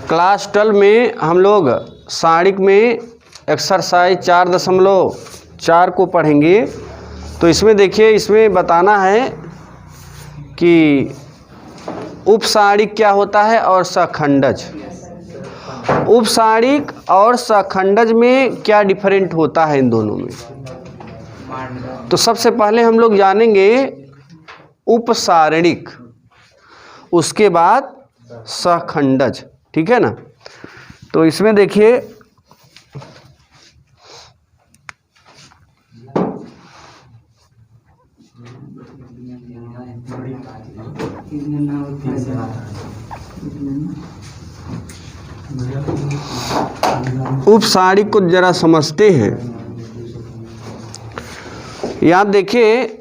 Class 12 में हम लोग सारिक में एक्सरसाइज 4.4 को पढ़ेंगे। तो इसमें देखिए, इसमें बताना है कि उपसारिक क्या होता है और सखंडज। उपसारिक और सखंडज में क्या डिफरेंट होता है इन दोनों में। तो सबसे पहले हम लोग जानेंगे उपसारणिक, उसके बाद सखंडज, ठीक है ना। तो इसमें देखिए उपसारिक को जरा समझते हैं। यहाँ देखिए,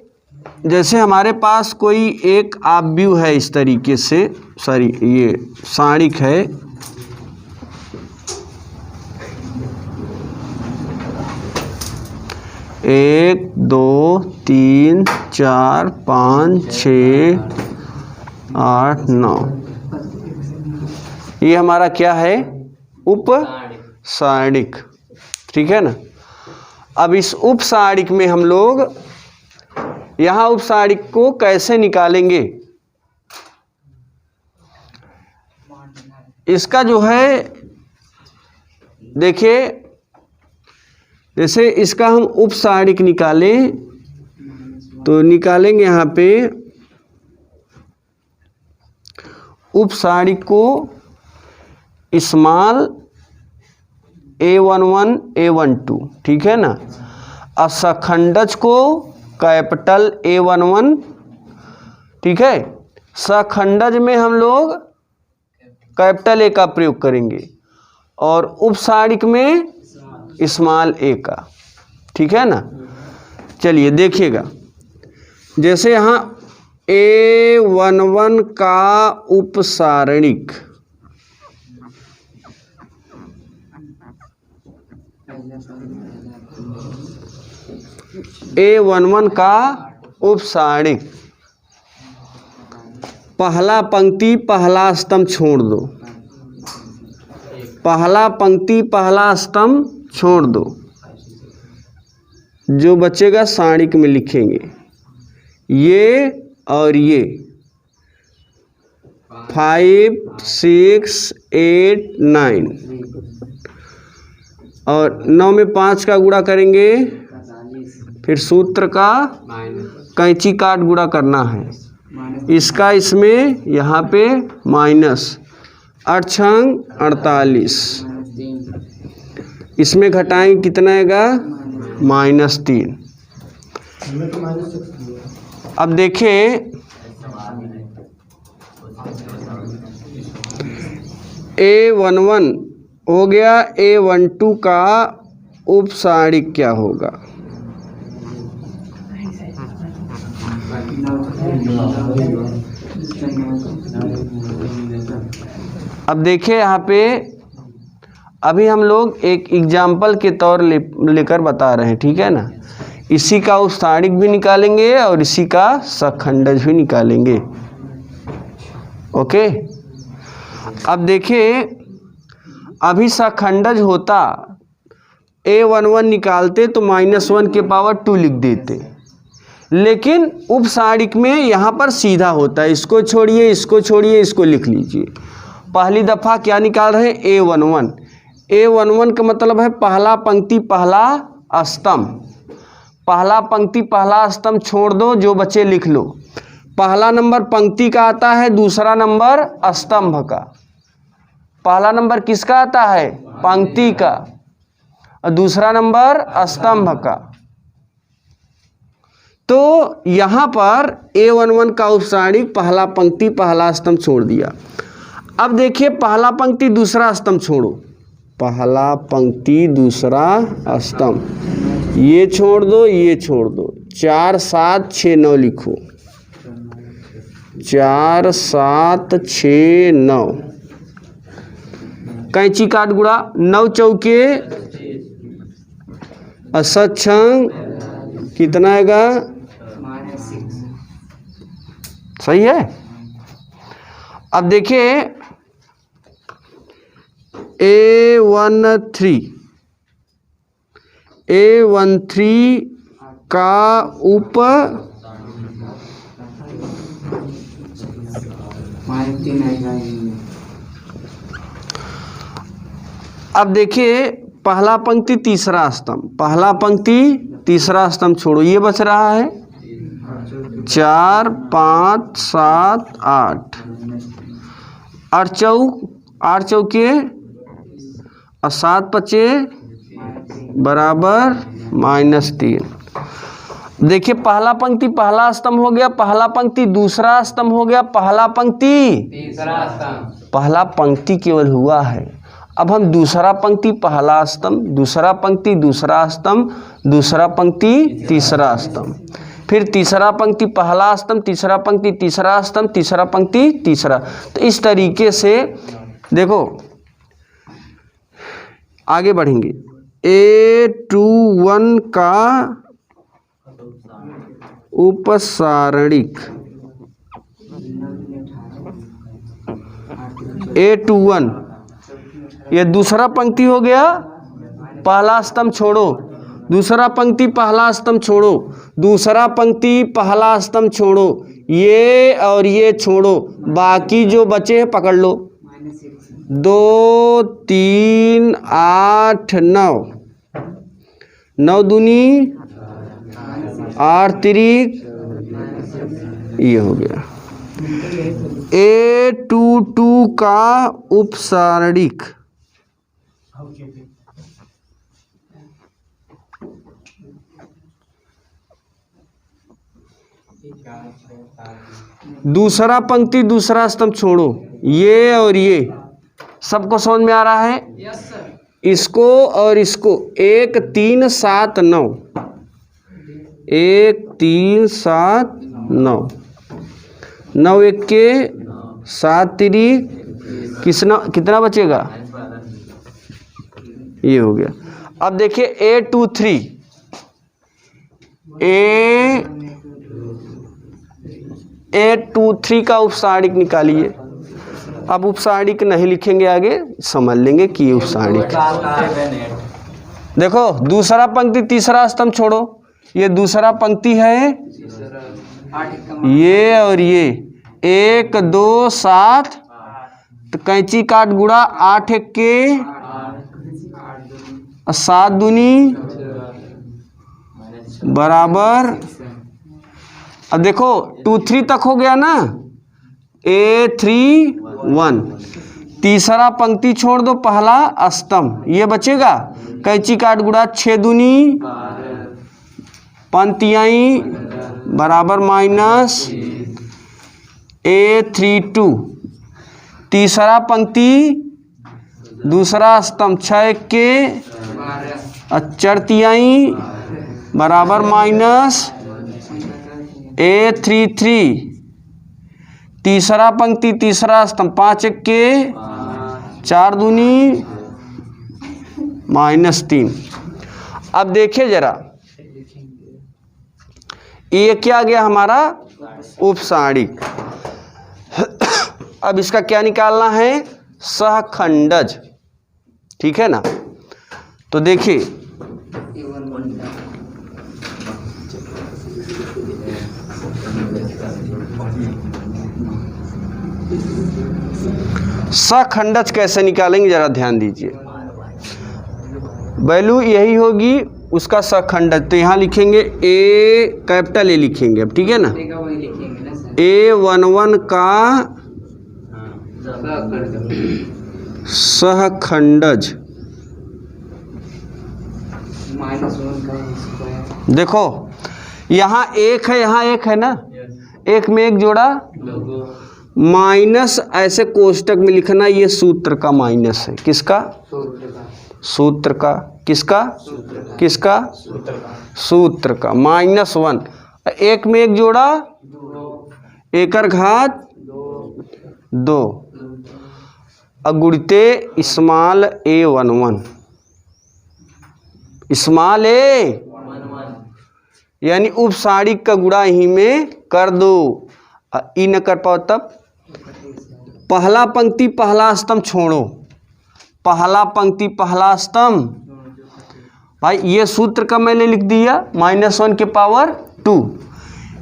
जैसे हमारे पास कोई एक आव्यूह है इस तरीके से, सॉरी ये सारिक है। एक, दो, तीन, चार, 5, 6, 8, 9, ये हमारा क्या है, उपसारिक, ठीक है ना। अब इस उपसारिक में हम लोग यहाँ उपसारिक को कैसे निकालेंगे। इसका जो है देखिए, जैसे इसका हम उपसारिक निकालें तो निकालेंगे यहाँ पे उपसारिक को स्मॉल a11 a12, ठीक है ना। और सखंडज को कैपिटल A11, ठीक है। सखंडज में हम लोग कैपिटल A का प्रयोग करेंगे और उपसारिक में स्मॉल a का, ठीक है ना। चलिए देखिएगा, जैसे यहाँ A11 का उपसारणिक, A11 का उपसारणिक, पहला पंक्ति पहला स्तंभ छोड़ दो, पहला पंक्ति पहला स्तंभ छोड़ दो, जो बचेगा सारिक में लिखेंगे ये और ये 5, 6, 8, 9 और 9 में 5 का गुणा करेंगे, फिर सूत्र का कैंची काट गुणा करना है। इसका इसमें यहाँ पे माइनस 8 छंग 48, इसमें घटाएंगे कितना आएगा, -3। अब देखिए A11 हो गया, A12 का उपसारिक क्या होगा। अब देखिए यहाँ पे अभी हम लोग एक एग्जाम्पल के तौर लेकर बता रहे हैं, ठीक है ना। इसी का उपसारिक भी निकालेंगे और इसी का सखंडज भी निकालेंगे, ओके। अब देखिए, अभी सखंडज होता A11 निकालते तो -1 के पावर 2 लिख देते, लेकिन उपसारिक में यहाँ पर सीधा होता है, इसको छोड़िए इसको छोड़िए इसको लिख लीजिए। पहली दफ़ा क्या निकाल रहे हैं, A11। A11 का मतलब है पहला पंक्ति पहला स्तंभ, पहला पंक्ति पहला स्तंभ छोड़ दो, जो बचे लिख लो। पहला नंबर पंक्ति का आता है, दूसरा नंबर स्तंभ का। पहला नंबर किसका आता है, पंक्ति का, और दूसरा नंबर स्तंभ का। तो यहाँ पर A11 का उपसारिक पहला पंक्ति पहला स्तंभ छोड़ दिया। अब देखिए, पहला पंक्ति दूसरा स्तंभ छोड़ो, पहला पंक्ति दूसरा स्तंभ, ये छोड़ दो ये छोड़ दो, 4, 7, 6, 9 लिखो, 4, 7, 6, 9, कैंची काट गुणा, 9 चौके 7 कितना आएगा, सही है। अब देखिए A13 का उप अब देखिए पहला पंक्ति तीसरा स्तंभ, पहला पंक्ति तीसरा स्तंभ छोड़ो, ये बच रहा है 4 5 7 8 8 चौके और 7 पचे बराबर -3। देखिए पहला पंक्ति पहला स्तंभ हो गया, पहला पंक्ति दूसरा स्तंभ हो गया, पहला पंक्ति तीसरा स्तंभ, पहला पंक्ति केवल हुआ है। अब हम दूसरा पंक्ति पहला स्तंभ, दूसरा पंक्ति दूसरा स्तंभ, दूसरा पंक्ति तीसरा स्तंभ, फिर तीसरा पंक्ति पहला स्तंभ, तीसरा पंक्ति तीसरा स्तंभ, तीसरा पंक्ति तीसरा। तो इस तरीके से देखो आगे बढ़ेंगे। A21 का उपसारणिक, A21 ये दूसरा पंक्ति हो गया, पहला स्तंभ छोड़ो, दूसरा पंक्ति पहला स्तंभ छोड़ो, दूसरा पंक्ति पहला स्तंभ छोड़ो, ये और ये छोड़ो, बाकी जो बचे हैं पकड़ लो। 2 3 8 9, 9 दूनी 8 तिरिक, ये हो गया। A22 का उपसारणिक, दूसरा पंक्ति दूसरा स्तंभ छोड़ो, ये और ये सबको समझ में आ रहा है? Yes sir. इसको और इसको 1 3 7 9, 1 3 7 9, 9 1 के 7 तिरिक, कितना बचेगा? ये हो गया। अब देखिए A23, A23 का उपसारणिक निकालिए। अब उपसारणिक नहीं लिखेंगे, आगे समझ लेंगे कि ये उपसारणिक। देखो दूसरा पंक्ति तीसरा स्तंभ छोड़ो, ये दूसरा पंक्ति है, ये और ये 1 2 7, तो कैंची काट गुड़ा 8 1 के 7 दूनी बराबर। अब देखो 2 3 तक हो गया ना, A31, तीसरा पंक्ति छोड़ दो, पहला स्तंभ, ये बचेगा, कैंची काट गुड़ा 6 दूनी पंक्तियाई बराबर माइनस। A32, तीसरा पंक्ति दूसरा स्तंभ 6 के 4 बराबर माइनस। A33, तीसरा पंक्ति तीसरा स्तंभ 5 1 के 4 दूनी -3। अब देखिए जरा, ये क्या गया हमारा? उपसारणिक। अब इसका क्या निकालना है? सहखंडज, ठीक है ना? तो देखिए सहखंडज कैसे निकालेंगे, जरा ध्यान दीजिए। वैल्यू यही होगी उसका सहखंडज, तो यहाँ लिखेंगे A, कैपिटल A लिखेंगे अब, ठीक है ना? A11 का सहखंडज, देखो यहाँ 1 है, यहाँ 1 है ना, 1 में 1 जोड़ा, माइनस ऐसे कोष्टक में लिखना, ये सूत्र का माइनस है, किसका? सूत्र का, किसका? किसका? सूत्र का, -1, 1 में 1 जोड़ा, 1 घात 2, अगुणिते स्मॉल A11, स्मॉल A यानी उपसारणिक का गुणा ही में कर दो, ई न कर पाओ तब। पहला पंक्ति पहला स्तंभ छोड़ो, पहला पंक्ति पहला स्तंभ। भाई ये सूत्र का मैंने लिख दिया -1 के पावर 2।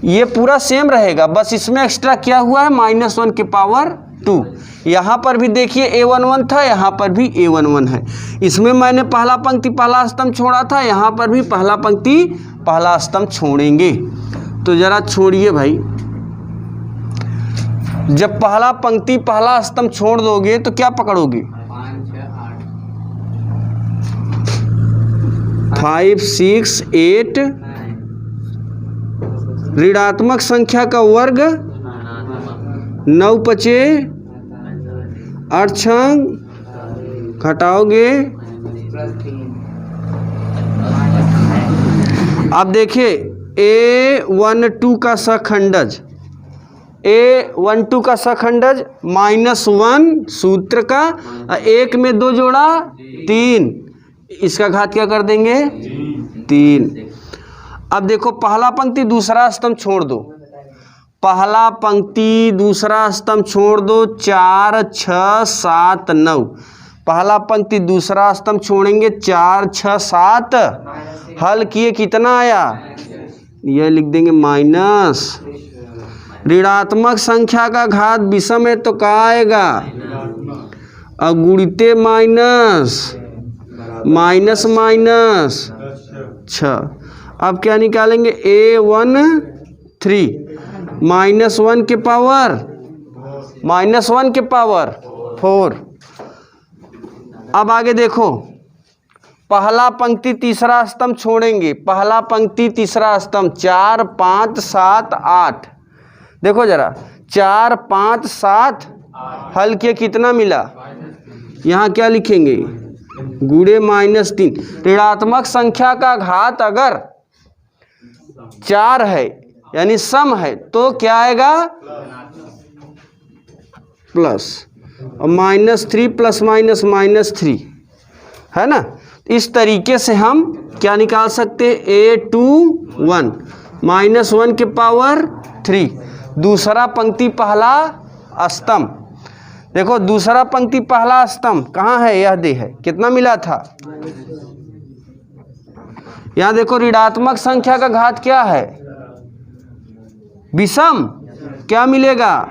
ये पूरा सेम रहेगा, बस इसमें एक्स्ट्रा क्या हुआ है -1 के पावर 2। यहाँ पर भी देखिए A11 था, यहाँ पर भी A11 है। इसमें मैंने पहला पंक्ति पहला स्तंभ छोड़ा था, यहाँ पर भी पहला पंक्ति पहला स्तंभ छोड़ेंगे। तो जरा छोड़िए भाई, जब पहला पंक्ति पहला स्तंभ छोड़ दोगे तो क्या पकड़ोगे? 5, 6, 8 ऋणात्मक संख्या का वर्ग 9 पचे 8 छंग घटाओगे। अब देखिए A12 का सखंडज, A12 का सखंडज -1 सूत्र का, 1 में 2 जोड़ा 3, इसका घात क्या कर देंगे 3। अब देखो पहला पंक्ति दूसरा स्तंभ छोड़ दो, पहला पंक्ति दूसरा स्तंभ छोड़ दो, 4, 6, 7, 9। पहला पंक्ति दूसरा स्तंभ छोड़ेंगे 4, 6, 7, हल किए कितना आया? यह लिख देंगे माइनस। ऋणात्मक संख्या का घात विषम है तो क्या आएगा? अब गुणिते माइनस माइनस माइनस 6। अब क्या निकालेंगे? A13 -1 के पावर -1 के पावर 4। अब आगे देखो, पहला पंक्ति तीसरा स्तंभ छोड़ेंगे, पहला पंक्ति तीसरा स्तंभ 4, 5, 7, 8। देखो जरा 4, 5, 7 हल किया कितना मिला? यहाँ क्या लिखेंगे? गुणे -3। ऋणात्मक संख्या का घात अगर 4 है यानी सम है तो क्या आएगा? प्लस। और -3 प्लस माइनस -3 है ना। इस तरीके से हम क्या निकाल सकते हैं? A21 -1 के पावर 3 दूसरा पंक्ति पहला स्तंभ। देखो दूसरा पंक्ति पहला स्तंभ कहाँ है? यह दे है, कितना मिला था? यहाँ देखो ऋणात्मक संख्या का घात क्या है? विषम। क्या मिलेगा?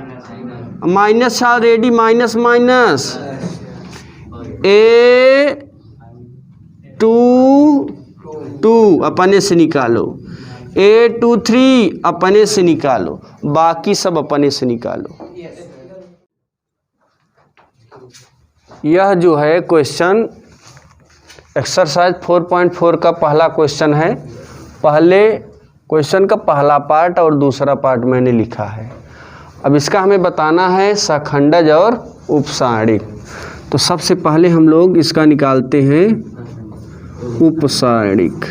Minus already minus minus A22 अपने से निकालो, A23 अपने से निकालो, बाकी सब अपने से निकालो। यह जो है क्वेश्चन एक्सरसाइज 4.4 का पहला क्वेश्चन है। पहले क्वेश्चन का पहला पार्ट और दूसरा पार्ट मैंने लिखा है। अब इसका हमें बताना है सखंडज और उपसारणिक। तो सबसे पहले हम लोग इसका निकालते हैं उपसारणिक।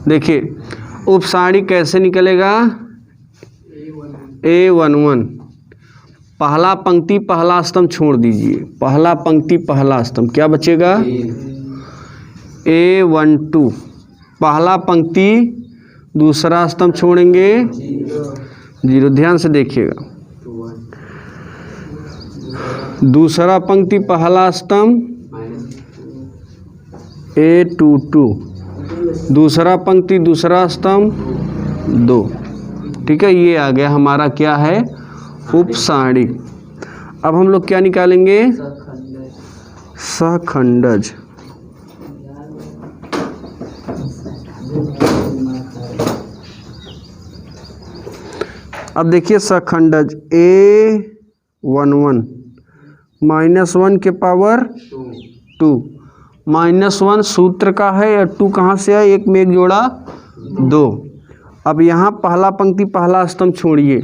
देखिए उपसारणिक कैसे निकलेगा? A11 पहला पंक्ति पहला स्तंभ छोड़ दीजिए, पहला पंक्ति पहला स्तंभ क्या बचेगा? A12 पहला पंक्ति दूसरा स्तंभ छोड़ेंगे 0। ध्यान से देखिएगा, दूसरा पंक्ति पहला स्तंभ A22 दूसरा पंक्ति दूसरा स्तंभ 2। ठीक है, ये आ गया हमारा क्या है? उपसारणिक। अब हम लोग क्या निकालेंगे? सखंडज। अब देखिए सखंडज A11 -1 के पावर 2। -1 सूत्र का है और 2 कहाँ से है? एक में एक जोड़ा 2। अब यहाँ पहला पंक्ति पहला स्तंभ छोड़िए,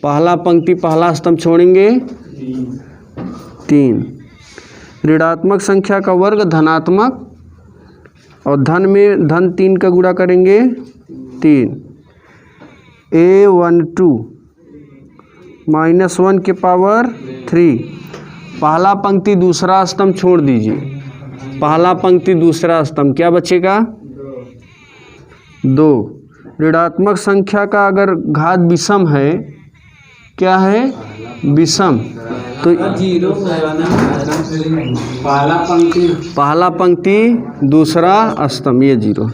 पहला पंक्ति पहला स्तंभ छोड़ेंगे 3। ऋणात्मक संख्या का वर्ग धनात्मक और धन में धन 3 का गुणा करेंगे 3। A12 -1 के पावर 3 पहला पंक्ति दूसरा स्तंभ छोड़ दीजिए, पहला पंक्ति दूसरा स्तंभ क्या बचेगा? 2। ऋणात्मक संख्या का अगर घात विषम है क्या है, विषम। तो जीरो पहला पंक्ति दूसरा स्तंभ, ये जीरो।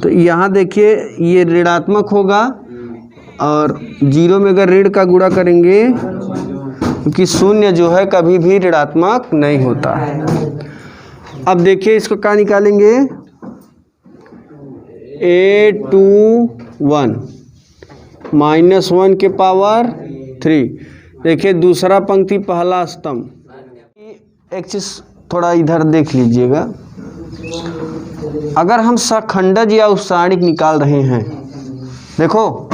तो यहाँ देखिए ये ऋणात्मक होगा, और जीरो में अगर ऋण का गुणा करेंगे, क्योंकि शून्य जो है कभी भी ऋणात्मक नहीं होता है। अब देखिए इसको क्या निकालेंगे, A21 -1 के पावर 3। देखिए दूसरा पंक्ति पहला स्तंभ। एक चीज़ थोड़ा इधर देख लीजिएगा, अगर हम सखंडज या उपसारणिक निकाल रहे हैं, देखो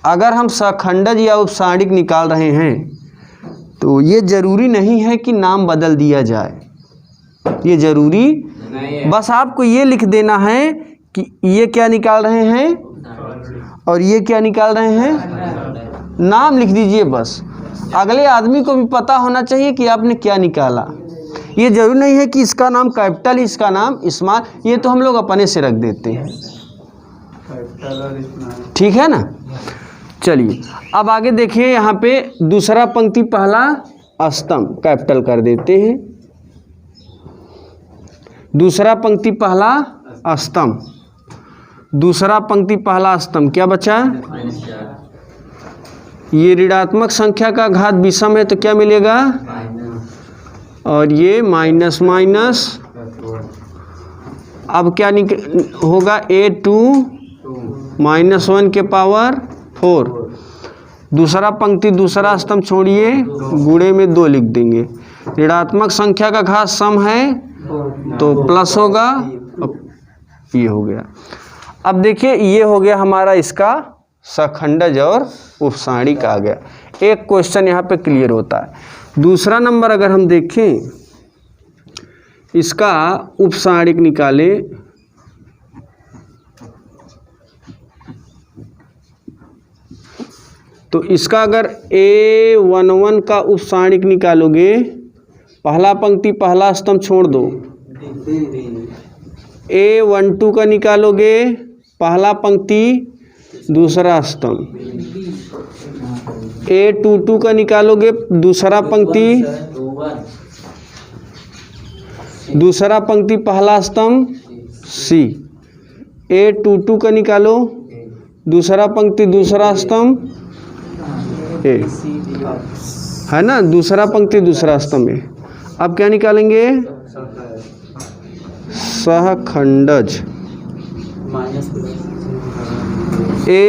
अगर हम सखंडज या उपसारणिक निकाल रहे हैं तो ये ज़रूरी नहीं है कि नाम बदल दिया जाए, ये ज़रूरी नहीं है। बस आपको ये लिख देना है कि ये क्या निकाल रहे हैं और ये क्या निकाल रहे हैं, नाम लिख दीजिए बस। अगले आदमी को भी पता होना चाहिए कि आपने क्या निकाला। ये जरूरी नहीं है कि इसका नाम कैपिटल, इसका नाम स्मॉल, ये तो हम लोग अपने से रख देते हैं, ठीक है ना। चलिए अब आगे देखिए, यहाँ पे दूसरा पंक्ति पहला स्तंभ कैपिटल कर देते हैं। दूसरा पंक्ति पहला स्तंभ, दूसरा पंक्ति पहला स्तंभ क्या बचा, ये ऋणात्मक संख्या का घात विषम है तो क्या मिलेगा, और ये माइनस माइनस। अब क्या होगा, A2 -1 के पावर 4। दूसरा पंक्ति दूसरा स्तंभ छोड़िए, गुणे में 2 लिख देंगे। ऋणात्मक संख्या का घात सम है तो प्लस होगा, ये हो गया। अब देखिए ये हो गया हमारा इसका सखंडज और उपसारणिक आ गया। एक क्वेश्चन यहाँ पे क्लियर होता है। दूसरा नंबर अगर हम देखें, इसका उपसारणिक निकालें, तो इसका अगर A11 का उपसारणिक निकालोगे, पहला पंक्ति पहला स्तंभ छोड़ दो, A12 का निकालोगे, पहला पंक्ति दूसरा स्तंभ, A22 का निकालोगे, दूसरा पंक्ति दूसरा पंक्ति पहला स्तंभ C, A22 का निकालो, दूसरा पंक्ति दूसरा स्तंभ A, है ना, दूसरा पंक्ति दूसरा स्तंभ A। अब क्या निकालेंगे, सहखंडज। A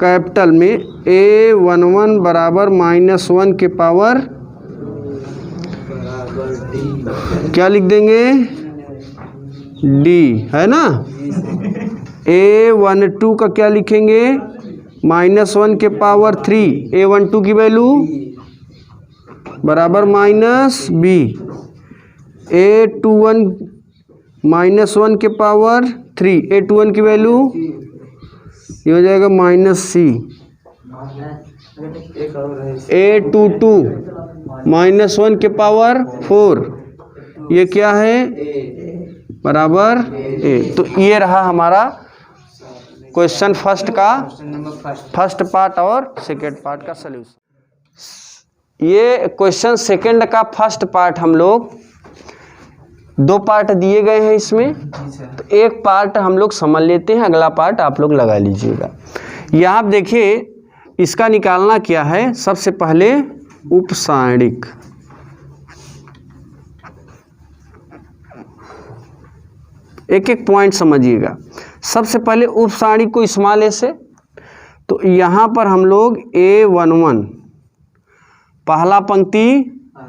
कैपिटल में A11 बराबर -1 के पावर क्या लिख देंगे, D, है ना। A12 का क्या लिखेंगे, -1 के पावर 3, A12 की वैल्यू बराबर -B, A21 -1 के पावर 3, A21 की वैल्यू ये हो जाएगा -C, A22 -1 के पावर 4, ये क्या है, बराबर A। तो ये रहा हमारा क्वेश्चन फर्स्ट का फर्स्ट पार्ट और सेकेंड पार्ट का सलूशन। ये क्वेश्चन सेकेंड का फर्स्ट पार्ट हम लोग 2 पार्ट दिए गए हैं इसमें, तो एक पार्ट हम लोग समझ लेते हैं, अगला पार्ट आप लोग लगा लीजिएगा। यहाँ आप देखिए इसका निकालना क्या है, सबसे पहले उपसारणिक। एक एक पॉइंट समझिएगा। सबसे पहले उपसारणिक को स्मॉल ए से, तो यहाँ पर हम लोग A11 पहला पंक्ति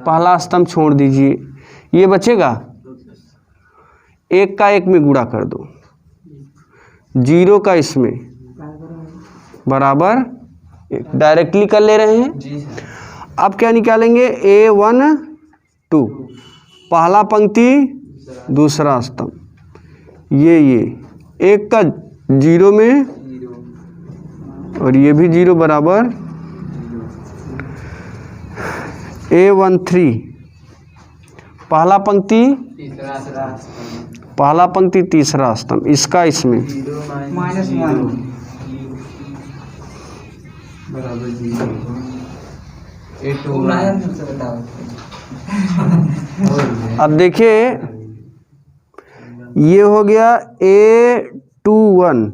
पहला स्तंभ छोड़ दीजिए, ये बचेगा, 1 का 1 में गुणा कर दो, 0 का इसमें बराबर 1, डायरेक्टली कर ले रहे हैं। अब क्या निकालेंगे, A12 पहला पंक्ति दूसरा स्तंभ, ये 1 का 0 में और ये भी 0 बराबर A13 पहला पंक्ति तीसरा स्तंभ, इसका इसमें बराबर 0 A21। अब देखिए ये हो गया A21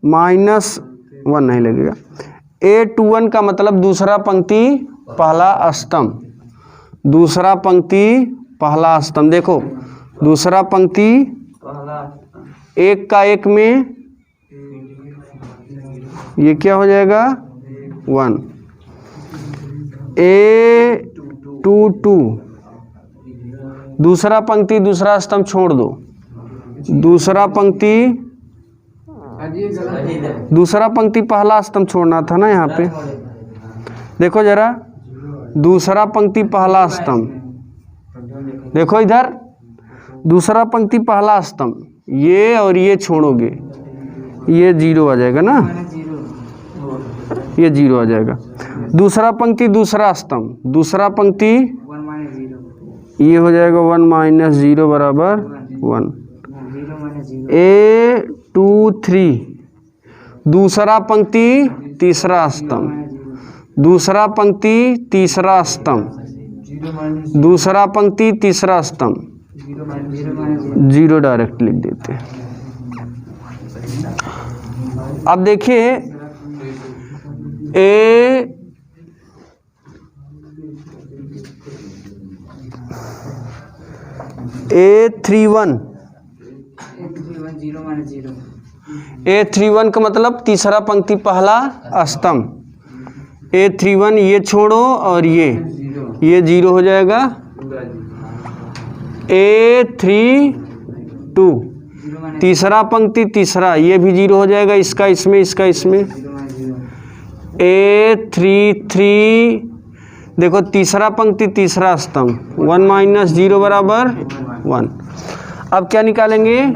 -1 नहीं लगेगा। A21 का मतलब दूसरा पंक्ति पहला स्तंभ, दूसरा पंक्ति पहला स्तंभ। देखो दूसरा पंक्ति एक का एक में ये क्या हो जाएगा 1। A22 दूसरा पंक्ति दूसरा स्तंभ छोड़ दो, दूसरा पंक्ति पहला स्तंभ छोड़ना था ना यहाँ पे। देखो जरा दूसरा पंक्ति पहला स्तंभ, देखो इधर दूसरा पंक्ति पहला स्तंभ, ये और ये छोड़ोगे ये 0 आ जाएगा ना, ये 0 आ जाएगा। दूसरा पंक्ति दूसरा स्तंभ, दूसरा पंक्ति ये हो जाएगा 1 - 0 बराबर 1। A23 दूसरा पंक्ति तीसरा स्तंभ, दूसरा पंक्ति तीसरा स्तंभ, दूसरा पंक्ति तीसरा स्तंभ, 0 डायरेक्ट लिख देते हैं। अब देखिए A31 का मतलब तीसरा पंक्ति पहला स्तंभ। A31 ये छोड़ो और ये 0 हो जाएगा। A32 तीसरा पंक्ति तीसरा, ये भी 0 हो जाएगा, इसका इसमें इसका इसमें। A33 देखो तीसरा पंक्ति तीसरा स्तंभ, 1 - 0 बराबर 1। अब क्या निकालेंगे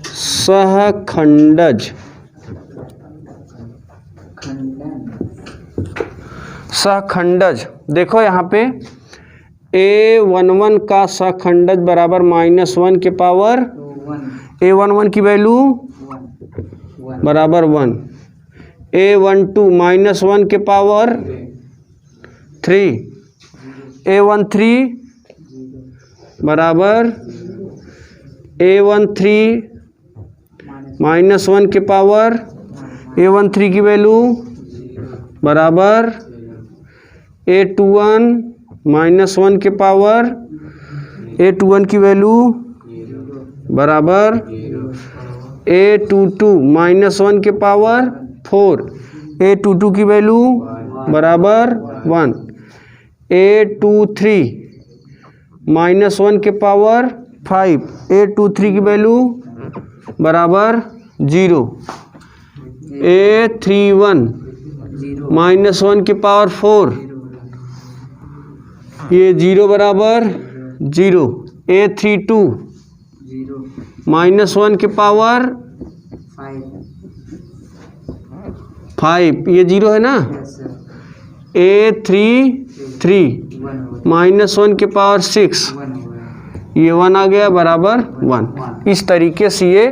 सहखंडज। सहखंडज देखो यहाँ पे A11 का सहखंडज बराबर -1 के पावर A11 की वैल्यू बराबर 1, A12 -1 के पावर 3, A13 बराबर A13 -1 के पावर A13 की वैल्यू बराबर A21 -1 के पावर A21 की वैल्यू बराबर A22 -1 के पावर 4, A22 की वैल्यू बराबर 1, A23 -1 के पावर 5, A23 की वैल्यू बराबर 0, A31 -1 के पावर 4 ये 0 बराबर 0, A32 -1 के पावर 5 ये 0 है ना, A33 -1 के पावर 6 ये 1 आ गया बराबर 1। इस तरीके से ये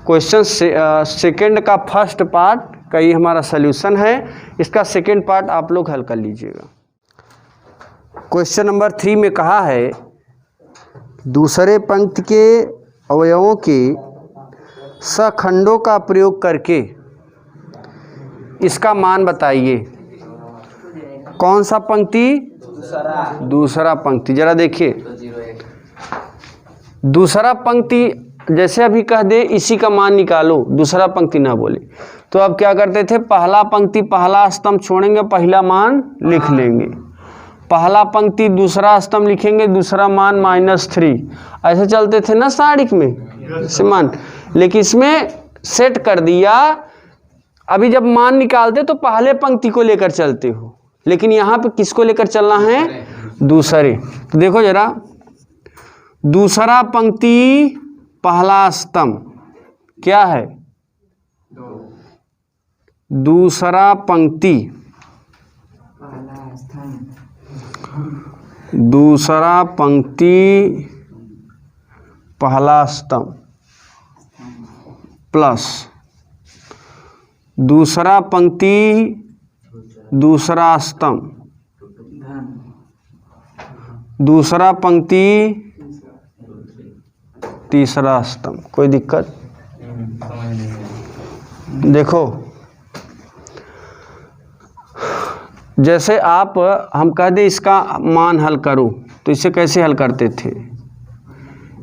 क्वेश्चन सेकंड का फर्स्ट पार्ट का ये हमारा सल्यूशन है। इसका सेकंड पार्ट आप लोग हल कर लीजिएगा। क्वेश्चन नंबर 3 में कहा है दूसरे पंक्ति के अवयवों के सहखंडों का प्रयोग करके इसका मान बताइए। कौन सा पंक्ति? दूसरा पंक्ति। जरा देखिए दूसरा पंक्ति जैसे अभी कह दे इसी का मान निकालो, दूसरा पंक्ति ना बोले तो अब क्या करते थे, पहला पंक्ति पहला स्तंभ छोड़ेंगे, पहला मान लिख लेंगे, पहला पंक्ति दूसरा स्तंभ लिखेंगे, दूसरा मान -3, ऐसे चलते थे ना सारिक में से मान। लेकिन इसमें सेट कर दिया, अभी जब मान निकालते तो पहले पंक्ति को लेकर चलते हो, लेकिन यहाँ पे किसको लेकर चलना है? दूसरे। तो देखो जरा दूसरा पंक्ति पहला स्तंभ क्या है? दूसरा पंक्ति दूसरा पंक्ति पहला स्तंभ प्लस दूसरा पंक्ति दूसरा स्तंभ, दूसरा पंक्ति तीसरा स्तंभ। कोई दिक्कत? देखो जैसे आप हम कह दें इसका मान हल करो तो इसे कैसे हल करते थे?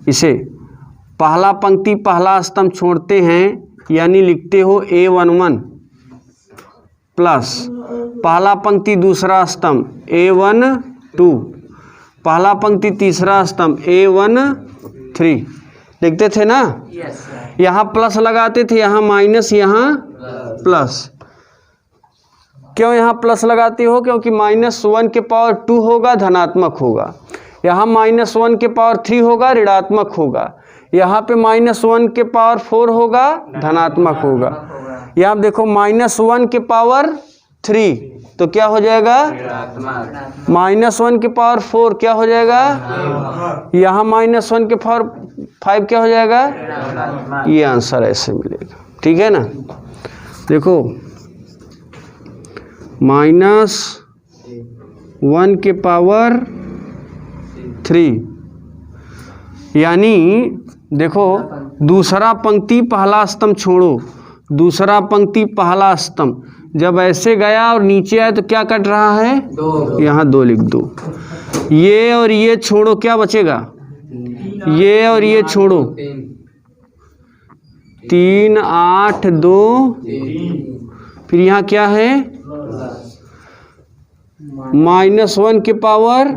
इसे पहला पंक्ति पहला स्तंभ छोड़ते हैं यानी लिखते हो A11 प्लस पहला पंक्ति दूसरा स्तंभ A12, पहला पंक्ति तीसरा स्तंभ A13 लिखते थे ना। यहाँ प्लस लगाते थे, यहाँ माइनस, यहाँ प्लस। क्यों यहाँ प्लस लगाते हो? क्योंकि -1 के पावर 2 होगा धनात्मक होगा, यहाँ -1 के पावर 3 होगा ऋणात्मक होगा, यहाँ पे -1 के पावर 4 होगा धनात्मक होगा। यहाँ देखो -1 के पावर 3 तो क्या हो जाएगा? -1 के पावर 4 क्या हो जाएगा? यहाँ -1 के पावर 5 क्या हो जाएगा? ये आंसर ऐसे मिलेगा। ठीक है ना। देखो -1 के पावर 3 यानी देखो दूसरा पंक्ति पहला स्तंभ छोड़ो, दूसरा पंक्ति पहला स्तंभ जब ऐसे गया और नीचे आया तो क्या कट रहा है? यहाँ 2 लिख दो। ये और ये छोड़ो, क्या बचेगा? ये और ये छोड़ो, 3 8 2, फिर यहाँ क्या है? -1 के पावर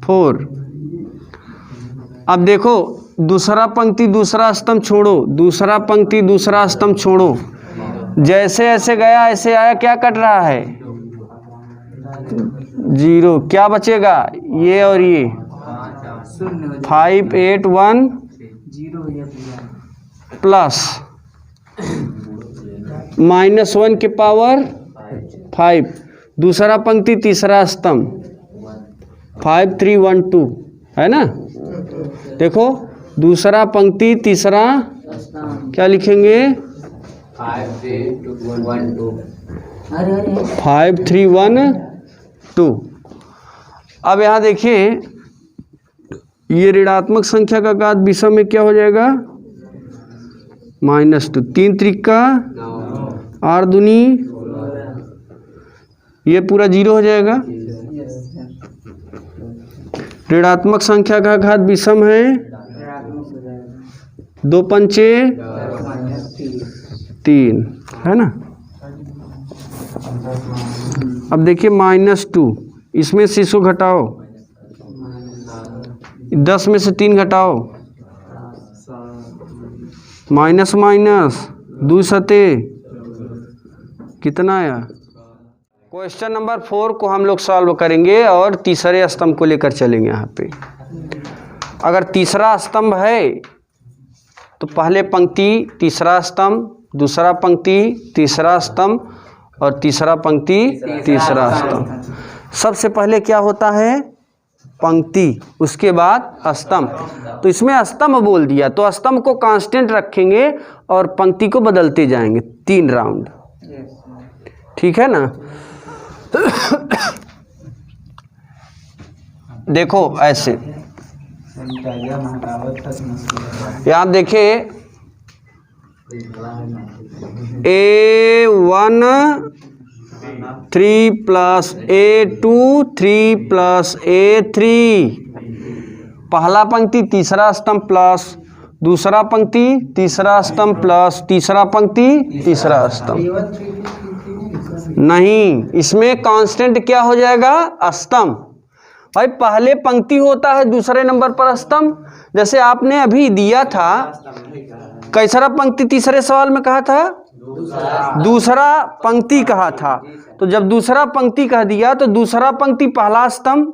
4। अब देखो दूसरा पंक्ति दूसरा स्तंभ छोड़ो, दूसरा पंक्ति दूसरा स्तंभ छोड़ो, जैसे ऐसे गया ऐसे आया, क्या कट रहा है? 0। क्या बचेगा? ये और ये 5 8 1 प्लस -1 के पावर 5, दूसरा पंक्ति तीसरा स्तंभ 5 3 1 2 है ना। देखो दूसरा पंक्ति तीसरा क्या लिखेंगे? 5 3 1 2। अब यहाँ देखिए ये ऋणात्मक संख्या का घात विषम में क्या हो जाएगा? -2, 3 त्रिका 8 दूनी, ये पूरा 0 हो जाएगा। ऋणात्मक संख्या का घात विषम है, 2 पंचे 3 है ना। अब देखिए -2, इसमें से 100 घटाओ, 10 में से 3 घटाओ, माइनस 2 सते कितना आया? क्वेश्चन नंबर 4 को हम लोग सॉल्व करेंगे और तीसरे स्तंभ को लेकर चलेंगे। यहाँ पे अगर तीसरा स्तंभ है तो पहले पंक्ति तीसरा स्तंभ, दूसरा पंक्ति तीसरा स्तंभ और तीसरा पंक्ति तीसरा स्तंभ। सबसे पहले क्या होता है? पंक्ति, उसके बाद स्तंभ। तो इसमें स्तंभ बोल दिया तो स्तंभ को कांस्टेंट रखेंगे और पंक्ति को बदलते जाएंगे 3 राउंड। ठीक है ना। देखो ऐसे यहाँ देखिए A1 3 plus A2 3 plus A3, पहला पंक्ति तीसरा स्तंभ प्लस दूसरा पंक्ति तीसरा स्तंभ प्लस तीसरा पंक्ति तीसरा स्तंभ। नहीं, इसमें कांस्टेंट क्या हो जाएगा? स्तंभ। भाई पहले पंक्ति होता है, दूसरे नंबर पर स्तंभ। जैसे आपने अभी दिया था, कैसा पंक्ति तीसरे सवाल में कहा था? दूसरा पंक्ति कहा था। तो जब दूसरा पंक्ति कह दिया तो दूसरा पंक्ति पहला स्तंभ,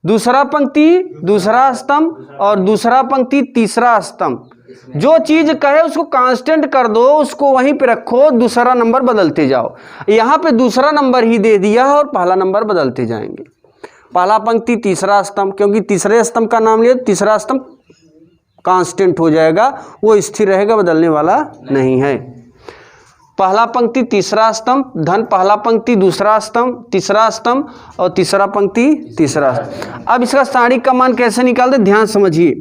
दूसरा पंक्ति दूसरा स्तंभ और दूसरा पंक्ति तीसरा स्तंभ। जो चीज कहे उसको कांस्टेंट कर दो, उसको वहीं पे रखो, दूसरा नंबर बदलते जाओ। यहाँ पे दूसरा नंबर ही दे दिया और पहला नंबर बदलते जाएंगे। पहला पंक्ति तीसरा स्तंभ, क्योंकि तीसरे स्तंभ का नाम लिया, तीसरा स्तंभ कांस्टेंट हो जाएगा, वो स्थिर रहेगा, बदलने वाला नहीं है। पहला पंक्ति तीसरा स्तंभ, धन पहला पंक्ति दूसरा स्तंभ तीसरा स्तंभ और तीसरा पंक्ति तीसरा स्तंभ। अब इसका स्थानिक का मान कैसे निकालते, ध्यान समझिए।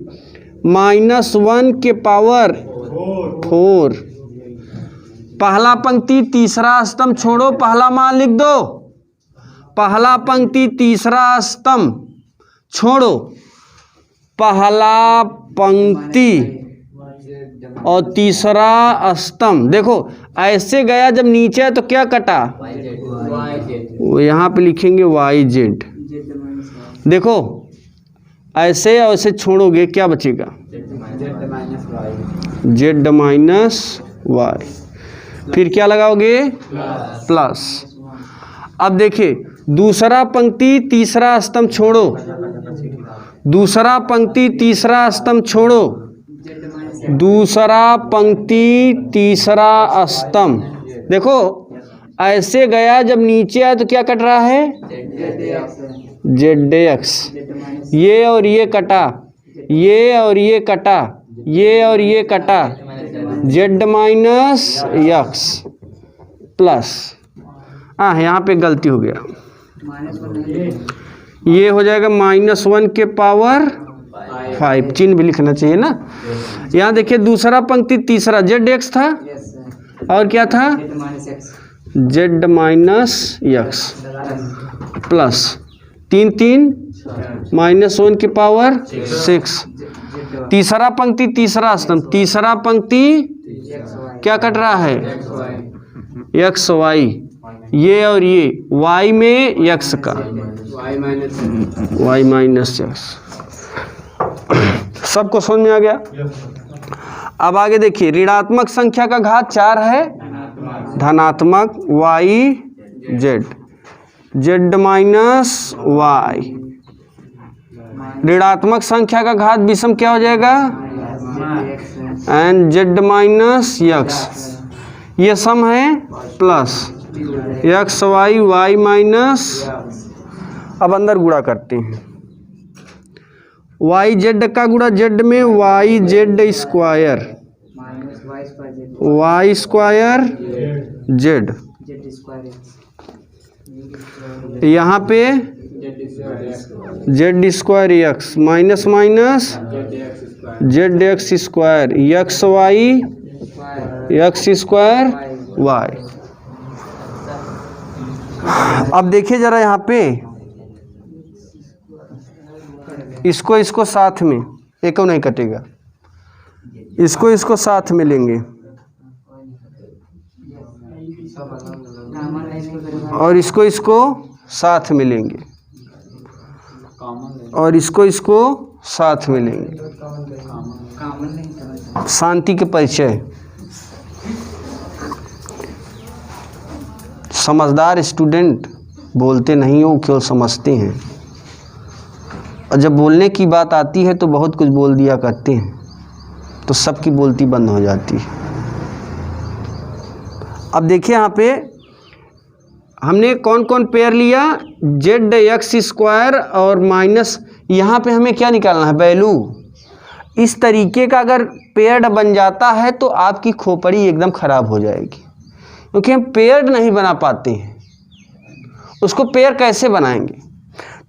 -1 के पावर 4, पहला पंक्ति तीसरा स्तंभ छोड़ो, पहला मान लिख दो। पहला पंक्ति तीसरा स्तंभ छोड़ो, पहला पंक्ति और तीसरा स्तंभ। देखो ऐसे गया, जब नीचे है तो क्या कटा, वो यहाँ पे लिखेंगे YZ। देखो ऐसे और ऐसे छोड़ोगे क्या बचेगा, Z-Y। फिर क्या लगाओगे, प्लस। अब देखिए दूसरा पंक्ति तीसरा स्तंभ छोड़ो, दूसरा पंक्ति तीसरा स्तंभ छोड़ो, दूसरा पंक्ति तीसरा स्तंभ। देखो ऐसे गया, जब नीचे आया तो क्या कट रहा है, ZX। ये और ये कटा, ये और ये कटा, ये और ये कटा, Z-X प्लस। हाँ यहाँ पे गलती हो गया, ये हो जाएगा -1 के पावर 5, चिन्ह भी लिखना चाहिए ना। यहाँ देखिए दूसरा पंक्ति तीसरा ZX था और क्या था, Z-X प्लस 3 3 -1 की पावर 6। तीसरा पंक्ति तीसरा स्तंभ, तीसरा पंक्ति क्या कट रहा है, XY। ये और ये Y में X का, Y-X। सबको समझ में आ गया। अब आगे देखिए, ऋणात्मक संख्या का घात 4 है, धनात्मक YZ, Z-Y। ऋणात्मक संख्या का घात विषम क्या हो जाएगा, एंड Z-X। ये सम है प्लस XY, Y-। अब अंदर गुणा करते हैं, YZ का गुणा Z में YZ square, Y square Z। यहाँ पे Z square X minus minus ZX square XY X square Y। अब देखिए जरा यहाँ पे, इसको साथ में, एक नहीं कटेगा, इसको साथ में लेंगे और इसको साथ में लेंगे और इसको साथ में लेंगे। शांति के परिचय। समझदार स्टूडेंट बोलते नहीं हो, केवल समझते हैं, और जब बोलने की बात आती है तो बहुत कुछ बोल दिया करते हैं, तो सबकी बोलती बंद हो जाती है। अब देखिए यहाँ पे हमने कौन कौन पेयर लिया, ZX स्क्वायर और माइनस, यहाँ पे हमें क्या निकालना है, वैल्यू। इस तरीके का अगर पेयर्ड बन जाता है तो आपकी खोपड़ी एकदम ख़राब हो जाएगी, क्योंकि हम पेयर्ड नहीं बना पाते हैं। उसको पेयर कैसे बनाएंगे,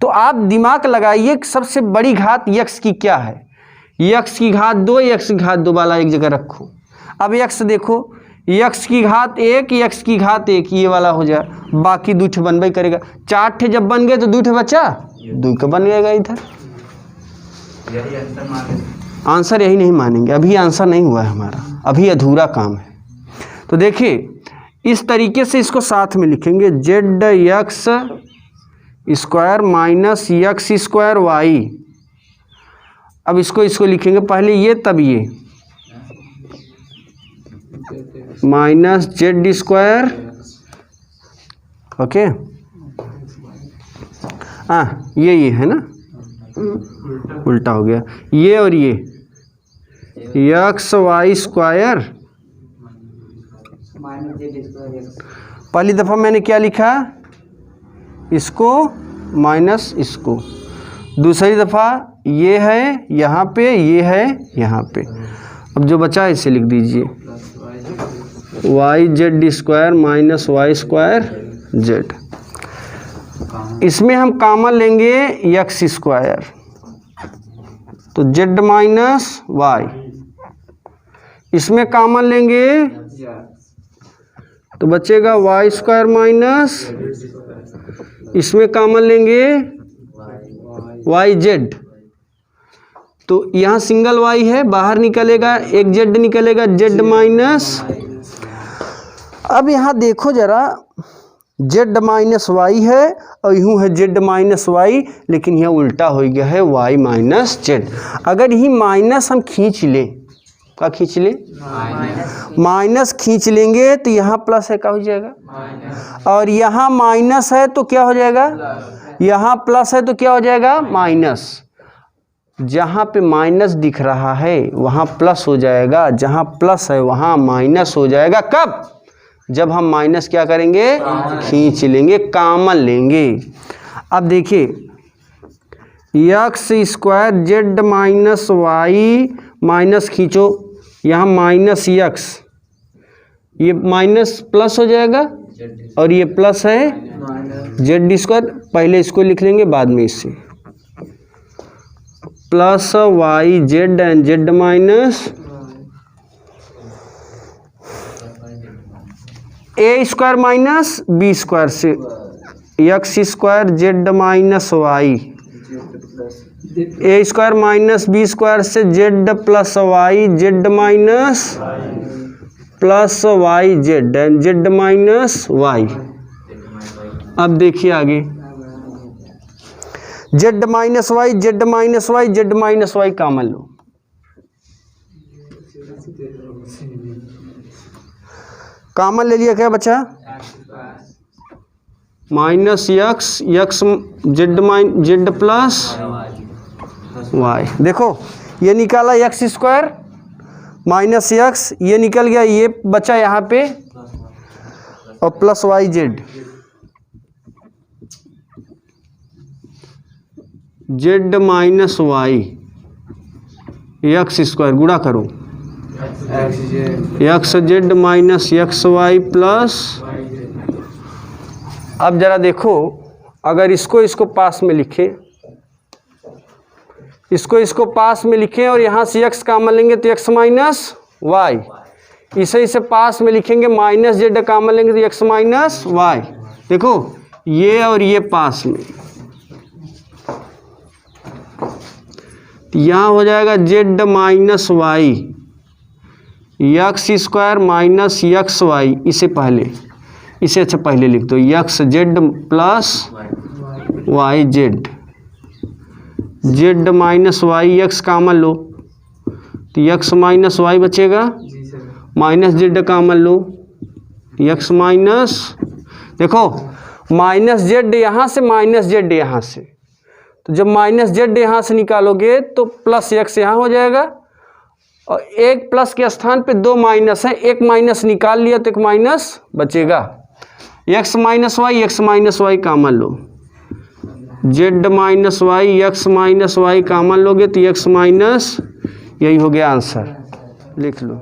तो आप दिमाग लगाइए, सबसे बड़ी घात x की क्या है, x की घात 2, x की घात 2 वाला एक जगह रखो। अब x देखो, x की घात 1, x की घात 1, ये वाला हो जाए, बाकी 2 ठे बनबे करेगा। 4 ठे जब बन गए तो 2 ठे बचा, 2 का बन जाएगा इधर। आंसर यही नहीं मानेंगे, अभी आंसर नहीं हुआ है हमारा, अभी अधूरा काम है। तो देखिए इस तरीके से इसको साथ में लिखेंगे, ZX square minus X square Y। अब इसको लिखेंगे, पहले ये तब ये, माइनस Z स्क्वायर, ओके। हाँ ये है ना, उल्टा हो गया, ये और ये XY स्क्वायर। पहली दफ़ा मैंने क्या लिखा, इसको माइनस इसको, दूसरी दफ़ा ये है यहाँ पे, ये है यहाँ पे। अब जो बचा इसे लिख दीजिए, Y Z square minus Y square Z. इसमें हम कॉमन लेंगे एक्स स्क्वायर, तो जेड माइनस वाई। इसमें कॉमन लेंगे तो बचेगा वाई स्क्वायर माइनस, इसमें कॉमन लेंगे वाई जेड, तो यहाँ सिंगल वाई है, बाहर निकलेगा एक जेड निकलेगा, जेड माइनस। अब यहाँ देखो जरा, जेड माइनस वाई है और यूँ है जेड माइनस वाई, लेकिन यह उल्टा हो गया है वाई माइनस जेड। अगर यही माइनस हम खींच लें, क्या खींच लें, माइनस खींच लेंगे तो यहाँ प्लस है, क्या हो जाएगा, और यहाँ माइनस है तो क्या हो जाएगा, यहाँ प्लस है तो क्या हो जाएगा माइनस। जहाँ पे माइनस दिख रहा है वहाँ प्लस हो जाएगा, जहाँ प्लस है वहाँ माइनस हो जाएगा। कब, जब हम माइनस क्या करेंगे, खींच लेंगे, कॉमन लेंगे। अब देखिए X square Z minus Y minus खींचो, यहाँ माइनस एक्स, ये माइनस प्लस हो जाएगा और ये प्लस है जेड स्क्वायर, पहले इसको लिख लेंगे बाद में इससे, plus Y z and z minus a square minus b square से x square Z minus y, a square minus b square से z plus Y z minus plus Y z and z minus y. अब देखिए आगे, z minus y z minus y z minus y common लो, common ले लिया, क्या बचा minus x, x z plus y. देखो ये निकाला एक्स स्क्वायर माइनस एक्स, ये निकल गया, ये बचा यहाँ पे और plus Y Z, Z minus Y x square गुणा करो, X Z minus x Y plus. अब जरा देखो, अगर इसको पास में लिखें, इसको पास में लिखें और यहाँ से एक्स कॉमन लेंगे तो एक्स माइनस वाई, इसे पास में लिखेंगे माइनस जेड कॉमन लेंगे तो एक्स माइनस वाई। देखो ये और ये पास में, यहाँ हो जाएगा z minus Y x square minus x y, इसे अच्छा पहले लिख दो, x z plus Y Z, Z minus Y x common लो तो एक्स माइनस वाई बचेगा, माइनस जेड कॉमन लो एक्स माइनस, देखो माइनस जेड यहाँ से माइनस जेड यहाँ से, तो जब माइनस जेड यहाँ से निकालोगे तो प्लस एक्स यहाँ हो जाएगा, और एक प्लस के स्थान पे दो माइनस है, एक माइनस निकाल लिया तो एक माइनस बचेगा, एक्स माइनस वाई कॉमन लो, z minus Y x minus y common लोगे तो एक्स माइनस, यही हो गया आंसर, लिख लो।